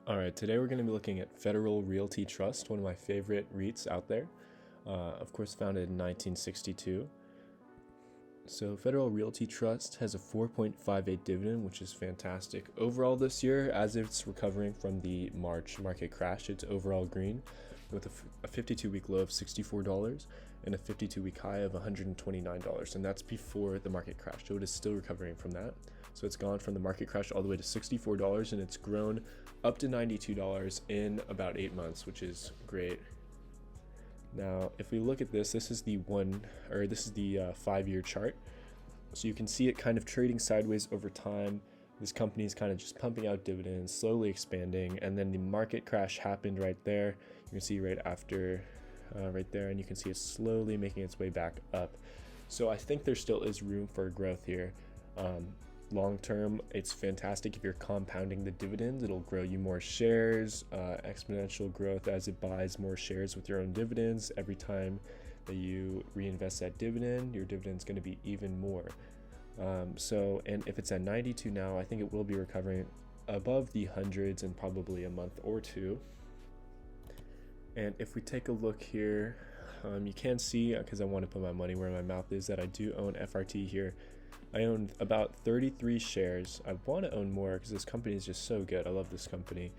Alright, today we're going to be looking at Federal Realty Trust, one of my favorite REITs out there. Of course, founded in 1962. So Federal Realty Trust has a 4.58 dividend, which is fantastic. Overall this year, as it's recovering from the March market crash, it's overall green with a 52-week low of $64 and a 52-week high of $129. And that's before the market crash, so it is still recovering from that. So it's gone from the market crash all the way to $64 and it's grown up to $92 in about 8 months, which is great. Now, if we look at this is the 5-year chart. So you can see it kind of trading sideways over time. This company is kind of just pumping out dividends, slowly expanding, and then the market crash happened right there. You can see right after, right there, and you can see it slowly making its way back up. So I think there still is room for growth here. Long term, it's fantastic if you're compounding the dividends. It'll grow you more shares, exponential growth as it buys more shares with your own dividends. Every time that you reinvest that dividend, your dividend's going to be even more. And if it's at 92 now, I think it will be recovering above the hundreds in probably a month or two. And if we take a look here, you can see, because I want to put my money where my mouth is, that I do own FRT here. I own about 33 shares. I want to own more because this company is just so good. I love this company.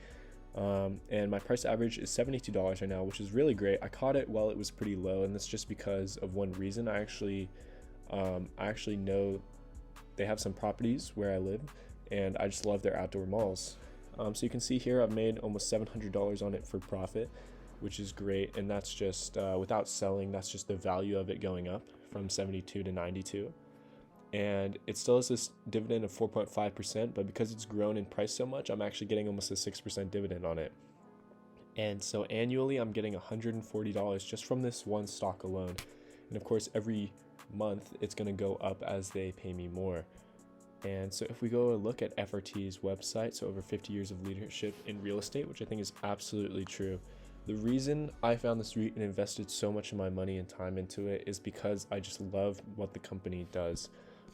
And my price average is $72 right now, which is really great. I caught it while it was pretty low, and that's just because of one reason. I actually know they have some properties where I live, and I just love their outdoor malls. So you can see here I've made almost $700 on it for profit, which is great. And that's just without selling. That's just the value of it going up from 72 to 92. And it still has this dividend of 4.5%, but because it's grown in price so much, I'm actually getting almost a 6% dividend on it. And so annually, I'm getting $140 just from this one stock alone. And of course, every month, it's going to go up as they pay me more. And so if we go look at FRT's website, so over 50 years of leadership in real estate, which I think is absolutely true. The reason I found this REIT and invested so much of my money and time into it is because I just love what the company does.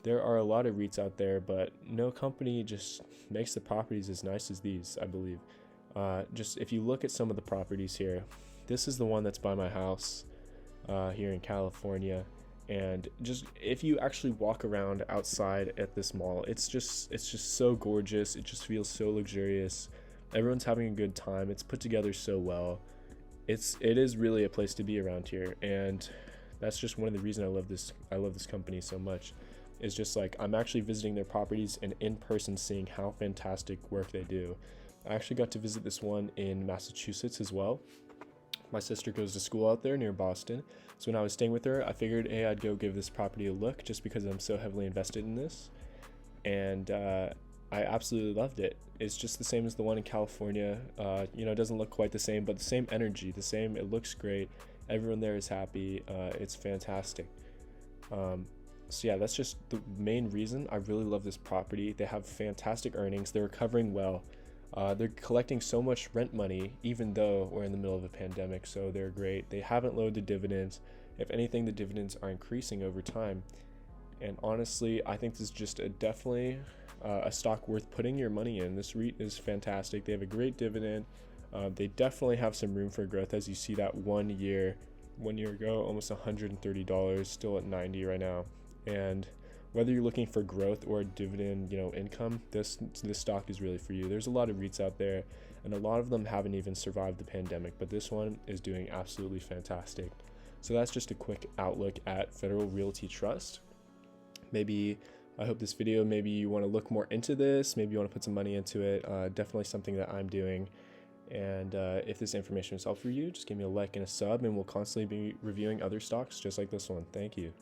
There are a lot of REITs out there, but no company just makes the properties as nice as these, I believe. Just if you look at some of the properties here, this is the one that's by my house here in California. And just if you actually walk around outside at this mall, it's just so gorgeous. It just feels so luxurious. Everyone's having a good time. It's put together so well. It is really a place to be around here, and that's just one of the reasons I love this company so much. Is just like I'm actually visiting their properties and in person seeing how fantastic work they do. I actually got to visit this one in Massachusetts as well. My sister goes to school out there near Boston, so when I was staying with her, I figured, hey, I'd go give this property a look just because I'm so heavily invested in this. And I absolutely loved it. It's just the same as the one in California. It doesn't look quite the same, but the same energy, it looks great. Everyone there is happy. It's fantastic. So yeah, that's just the main reason I really love this property. They have fantastic earnings. They're recovering well. They're collecting so much rent money, even though we're in the middle of a pandemic. So they're great. They haven't lowered the dividends. If anything, the dividends are increasing over time. And honestly, I think this is just definitely a stock worth putting your money in. This REIT is fantastic. They have a great dividend. They definitely have some room for growth, as you see that 1 year ago, almost $130, still at 90 right now. And whether you're looking for growth or dividend, income, this stock is really for you. There's a lot of REITs out there, and a lot of them haven't even survived the pandemic, but this one is doing absolutely fantastic. So that's just a quick outlook at Federal Realty Trust. I hope this video, maybe you want to look more into this, maybe you want to put some money into it. Definitely something that I'm doing. And if this information is helpful for you, just give me a like and a sub, and we'll constantly be reviewing other stocks just like this one. Thank you.